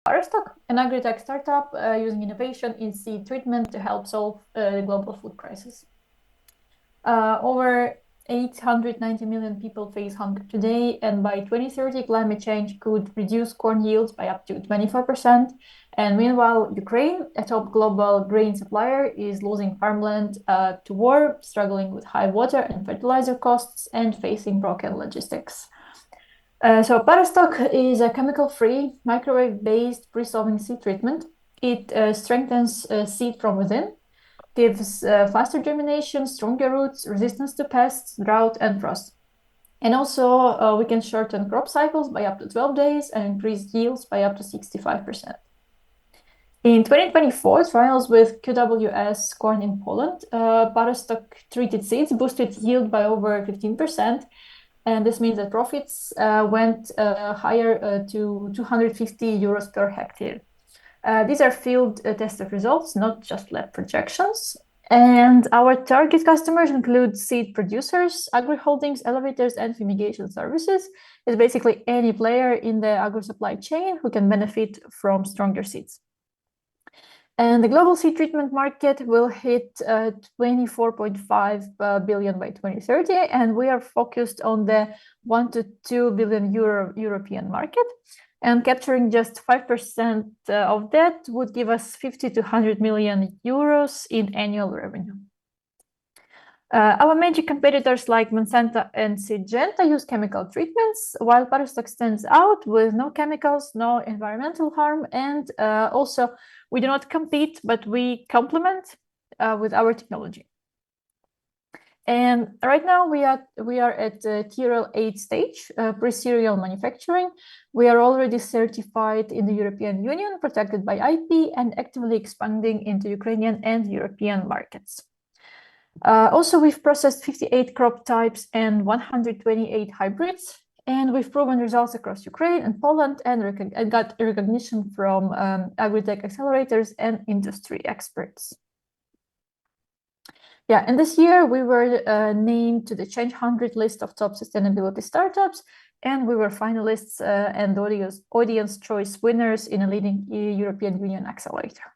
Parostok, an agri-tech startup using innovation in seed treatment to help solve the global food crisis. Over 890 million people face hunger today, and by 2030, climate change could reduce corn yields by up to 24%. And meanwhile, Ukraine, a top global grain supplier, is losing farmland to war, struggling with high water and fertilizer costs, and facing broken logistics. So Parostok is a chemical-free, microwave-based pre-sowing seed treatment. It strengthens seed from within, gives faster germination, stronger roots, resistance to pests, drought, and frost. And also, we can shorten crop cycles by up to 12 days and increase yields by up to 65%. In 2024, trials with QWS corn in Poland, Parostok treated seeds boosted yield by over 15%. And this means that profits went higher to 250 euros per hectare. These are field tested results, not just lab projections. And our target customers include seed producers, agri holdings, elevators, and fumigation services. It's basically any player in the agro supply chain who can benefit from stronger seeds. And the global seed treatment market will hit 24.5 billion by 2030, and we are focused on the 1 to 2 billion euro European market. And capturing just 5% of that would give us 50 to 100 million euros in annual revenue. Our major competitors like Monsanto and Syngenta use chemical treatments, while Parostok stands out with no chemicals, no environmental harm, and also we do not compete, but we complement with our technology. And right now we are at TRL 8 stage, pre-serial manufacturing. We are already certified in the European Union, protected by IP, and actively expanding into Ukrainian and European markets. Also, we've processed 58 crop types and 128 hybrids, and we've proven results across Ukraine and Poland and got recognition from agri-tech accelerators and industry experts. Yeah, and this year we were named to the Change 100 list of top sustainability startups, and we were finalists and audience choice winners in a leading European Union accelerator.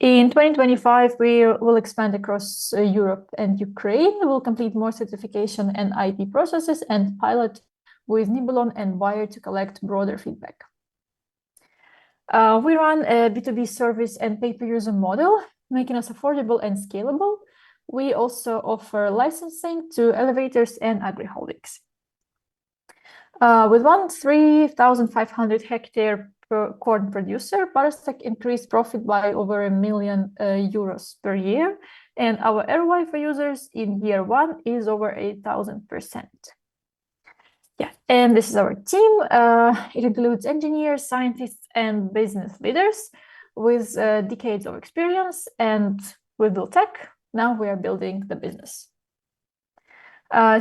In 2025, we will expand across Europe and Ukraine. We will complete more certification and IP processes and pilot with Nibelon and Bayer to collect broader feedback. We run a B2B service and pay-per-user model, making us affordable and scalable. We also offer licensing to elevators and agri holdings. With 3,500 hectare per corn producer, Parostok increased profit by over €1 million per year, and our ROI for users in year one is over 8,000%. Yeah, and this is our team. It includes engineers, scientists, and business leaders with decades of experience, and we build tech. Now we are building the business.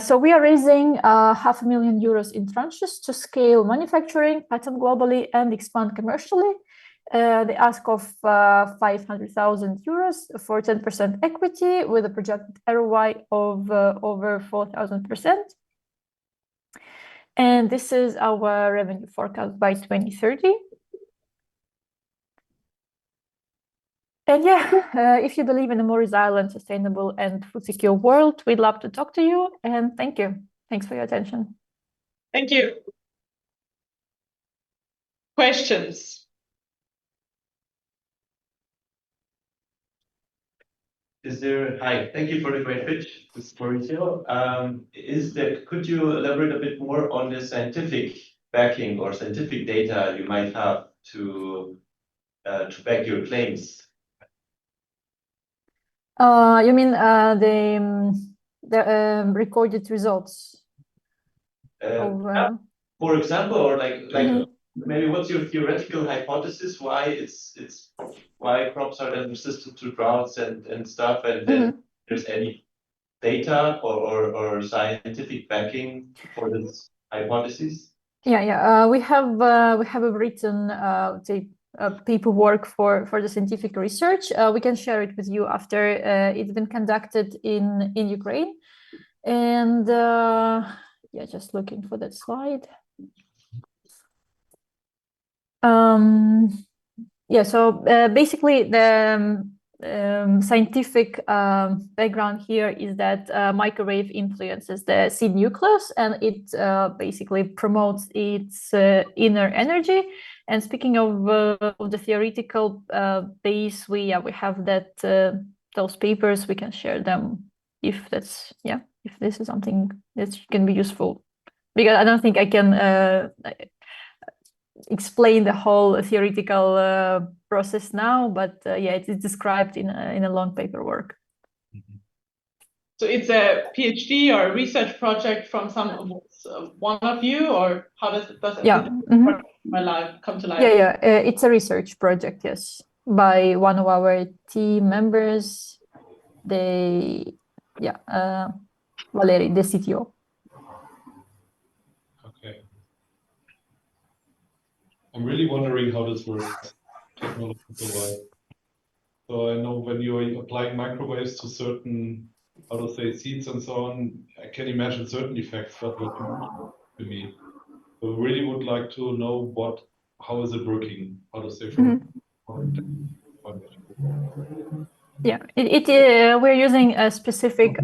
So we are raising €500,000 in tranches to scale manufacturing, patent globally, and expand commercially. The ask of €500,000 for 10% equity with a projected ROI of over 4,000%. And this is our revenue forecast by 2030. And yeah, if you believe in a more resilient, sustainable, and food secure world, we'd love to talk to you. And thank you. Thanks for your attention. Thank you. Questions? Hi, thank you for the great pitch. This is Mauricio. Could you elaborate a bit more on the scientific backing or scientific data you might have to back your claims? You mean the recorded results? For example, or maybe what's your theoretical hypothesis why crops are then resistant to droughts and stuff, and then there's any data or scientific backing for this hypothesis? Yeah. We have written paperwork for the scientific research. We can share it with you after it's been conducted in Ukraine. And yeah, just looking for that slide. Yeah, so basically the scientific background here is that microwave influences the seed nucleus, and it basically promotes its inner energy. And speaking of the theoretical base, we have that those papers. We can share them if that's if this is something that can be useful, because I don't think I can explain the whole theoretical process now, but yeah, it is described in a long paperwork. So it's a PhD or a research project from one of you, or how does it come to life? Yeah, it's a research project, yes, by one of our team members. Valery, the CTO. Okay. I'm really wondering how this works technological-wise. So I know when you're applying microwaves to certain, how to say, seeds and so on, I can imagine certain effects, but what to me. So really would like to know how is it working? How to say from Yeah, we're using a specific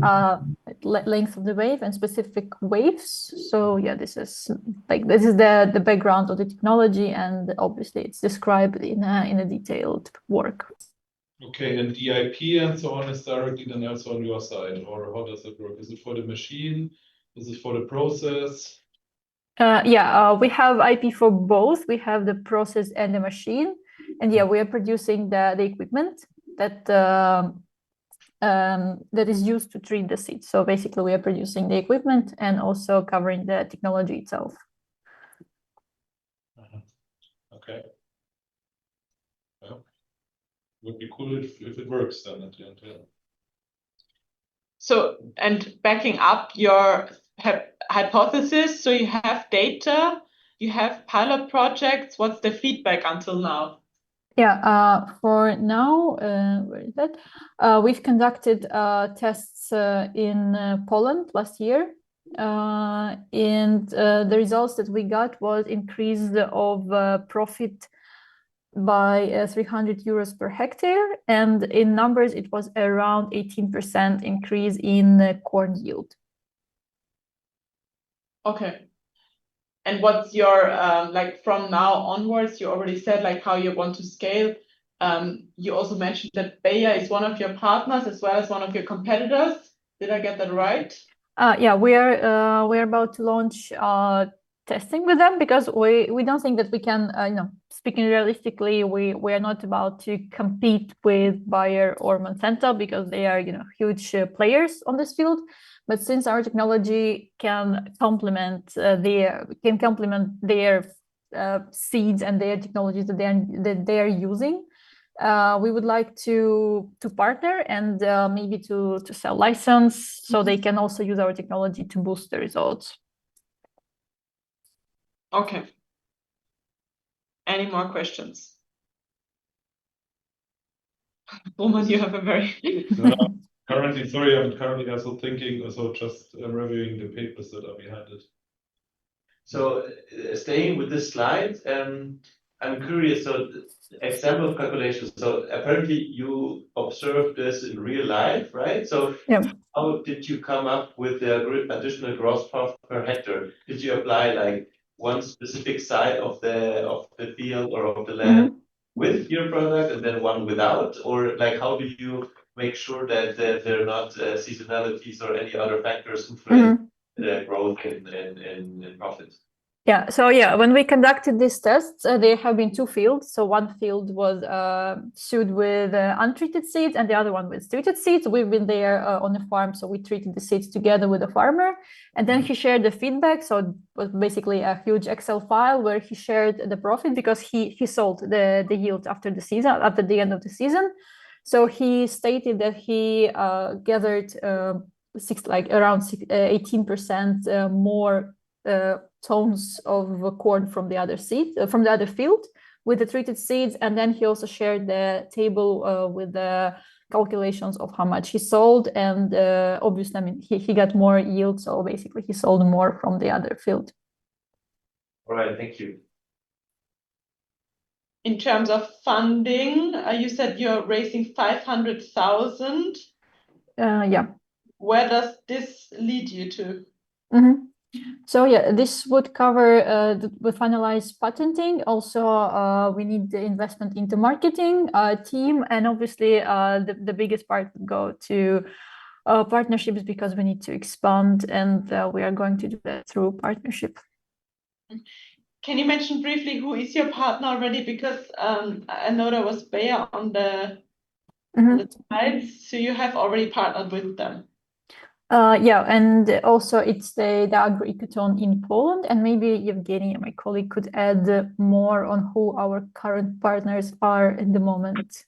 length of the wave and specific waves. So yeah, this is the background of the technology, and obviously it's described in a detailed work. Okay, and the IP and so on is directly then also on your side, or how does it work? Is it for the machine? Is it for the process? We have IP for both. We have the process and the machine, and yeah, we are producing the equipment that that is used to treat the seeds. So basically, we are producing the equipment and also covering the technology itself. Okay. Well, would be cool if it works then at the end. Yeah. So, and backing up your hypothesis, so you have data, you have pilot projects. What's the feedback until now? Yeah, for now, where is that? We've conducted tests in Poland last year, and the results that we got was increase of profit by 300 euros per hectare, and in numbers it was around 18% increase in corn yield. Okay. And what's your from now onwards? You already said how you want to scale. You also mentioned that Bayer is one of your partners as well as one of your competitors. Did I get that right? Yeah, we're about to launch testing with them, because we don't think that we can, speaking realistically, we are not about to compete with Bayer or Monsanto, because they are huge players on this field. But since our technology can complement their seeds and their technologies that they are using, we would like to partner and maybe to sell license, so they can also use our technology to boost the results. Okay. Any more questions? Roman, you have a very Sorry, I'm currently also thinking, just reviewing the papers that are behind it. So staying with this slide, I'm curious. So example of calculation. So apparently you observed this in real life, right? So yeah. How did you come up with the additional gross profit per hectare? Did you apply one specific side of the field or of the land with your product and then one without, or how do you make sure that there are not seasonalities or any other factors influence the growth in profits? Yeah, so when we conducted these tests, there have been two fields. So one field was sowed with untreated seeds, and the other one with treated seeds. We've been there on the farm, so we treated the seeds together with the farmer, and then he shared the feedback. So it was basically a huge Excel file where he shared the profit, because he sold the yield after the end of the season. So he stated that he gathered around 18% more tons of corn from the other field with the treated seeds, and then he also shared the table with the calculations of how much he sold, and obviously, I mean, he got more yield, so basically he sold more from the other field. All right, thank you. in terms of funding, you said you're raising 500,000. Yeah. Where does this lead you to? So yeah, this would cover we finalize patenting. Also, we need the investment into marketing team, and obviously the biggest part would go to partnerships, because we need to expand, and we are going to do that through partnership. Can you mention briefly who is your partner already? Because I know there was Bayer on the slides, so you have already partnered with them. Yeah, and also it's the agro in Poland, and maybe Evgeny, my colleague, could add more on who our current partners are at the moment.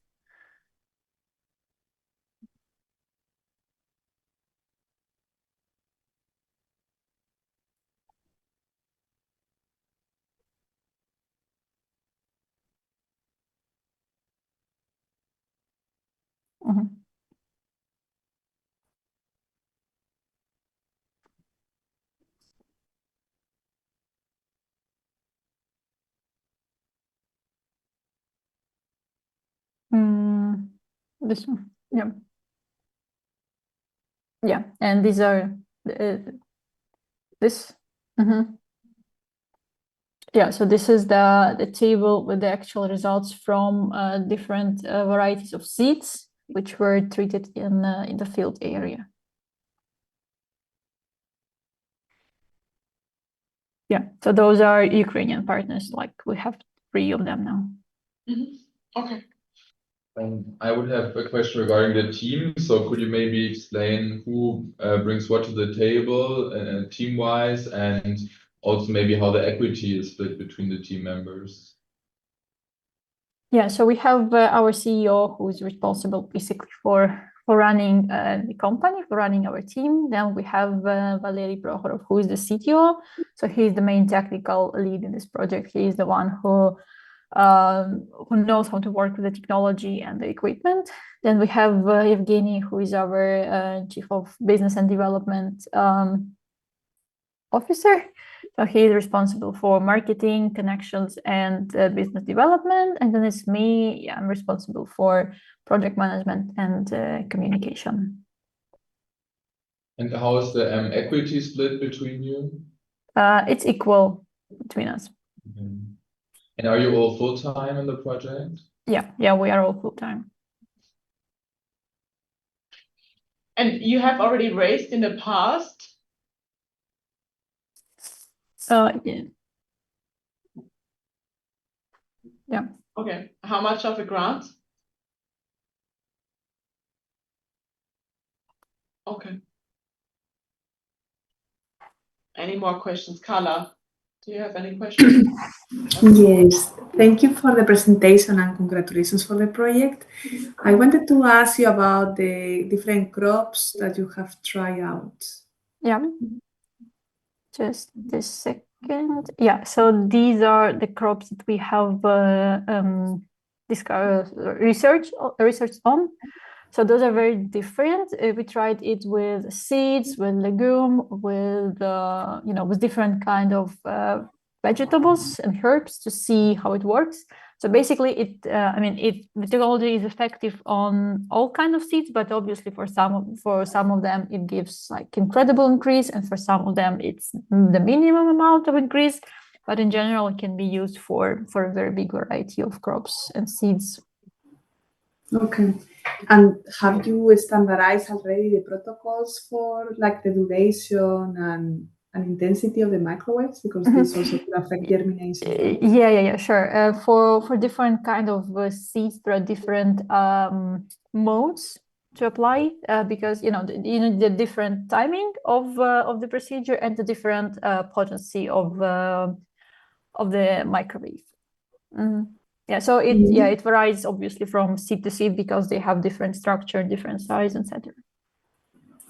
This one, yeah. Yeah, and these are this. Yeah, so this is the table with the actual results from different varieties of seeds which were treated in the field area. Yeah, so those are Ukrainian partners. Like, we have 3 of them now. Okay. I would have a question regarding the team. So could you maybe explain who brings what to the table team-wise, and also maybe how the equity is split between the team members? Yeah, so we have our CEO, who is responsible basically for running the company, for running our team. Then we have Valery Prokhorov, who is the CTO. So he's the main technical lead in this project. He is the one who knows how to work with the technology and the equipment. Then we have Evgeny, who is our chief of business and development officer. So he is responsible for marketing, connections, and business development. And then it's me. Yeah, I'm responsible for project management and communication. And how is the equity split between you? It's equal between us. And are you all full-time in the project? Yeah, we are all full-time. And you have already raised in the past? Yeah. Okay. How much of a grant? Okay. Any more questions? Carla, do you have any questions? Yes, thank you for the presentation and congratulations for the project. I wanted to ask you about the different crops that you have tried out. Yeah. Just this second. Yeah, so these are the crops that we have researched on. So those are very different. We tried it with seeds, with legume, with with different kind of vegetables and herbs to see how it works. So basically, the technology is effective on all kind of seeds, but obviously for some of them it gives like incredible increase, and for some of them it's the minimum amount of increase. But in general, it can be used for a very big variety of crops and seeds. Okay. And have you standardized already the protocols for like the duration and intensity of the microwaves, because this also could affect germination? Yeah, sure. For different kind of seeds, there are different modes to apply because the different timing of the procedure and the different potency of the microwave. Yeah, so it varies obviously from seed to seed because they have different structure, different size, etc.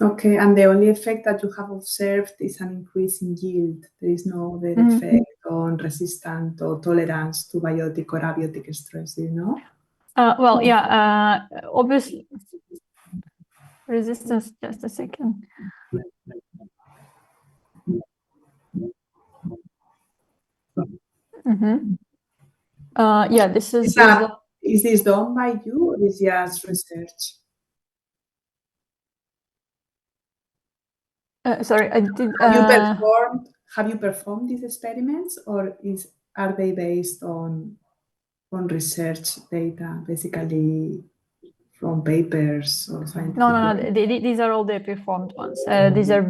Okay, and the only effect that you have observed is an increase in yield. There is no other effect on resistance or tolerance to biotic or abiotic stress, do you know? Well, yeah, obviously, resistance, just a second. Yeah, this is Is this done by you or is just research? sorry, I did. Have you performed these experiments, or are they based on research data, basically from papers or scientific? No. These are all the performed ones. These are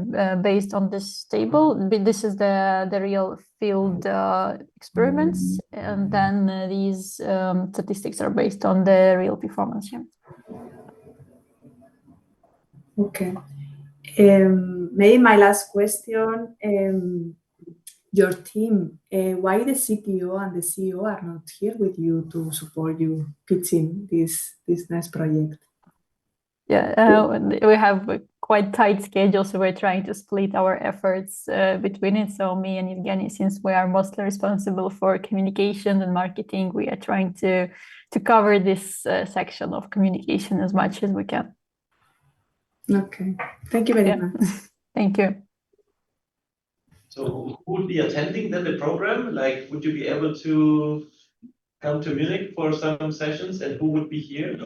based on this table. This is the real field experiments, and then these statistics are based on the real performance. Yeah. Okay. Maybe my last question. Your team, why the CTO and the CEO are not here with you to support you pitching this nice project? Yeah, we have a quite tight schedule, so we're trying to split our efforts between it. So me and Evgeny, since we are mostly responsible for communication and marketing, we are trying to cover this section of communication as much as we can. Okay, thank you very much. Thank you. So who would be attending then the program? Like, would you be able to come to Munich for some sessions, and who would be here?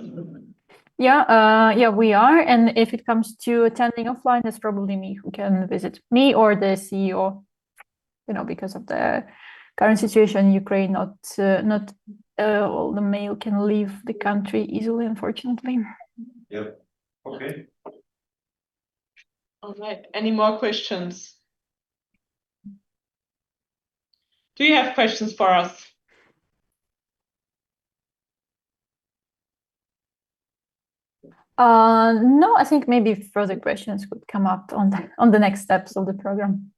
Yeah, we are. And if it comes to attending offline, it's probably me who can visit, me or the CEO. Because of the current situation in Ukraine, not all the mail can leave the country easily, unfortunately. Yep. Okay. All right. Any more questions? Do you have questions for us? No, I think maybe further questions could come up on the next steps of the program.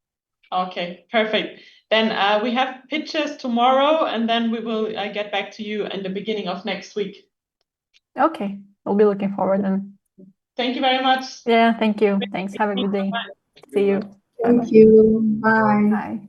Okay, perfect. Then we have pitches tomorrow, and then we will get back to you in the beginning of next week. Okay, we'll be looking forward then. Thank you very much. Yeah, thank you. Thanks. Have a good day. See you. Thank you. Bye. Bye.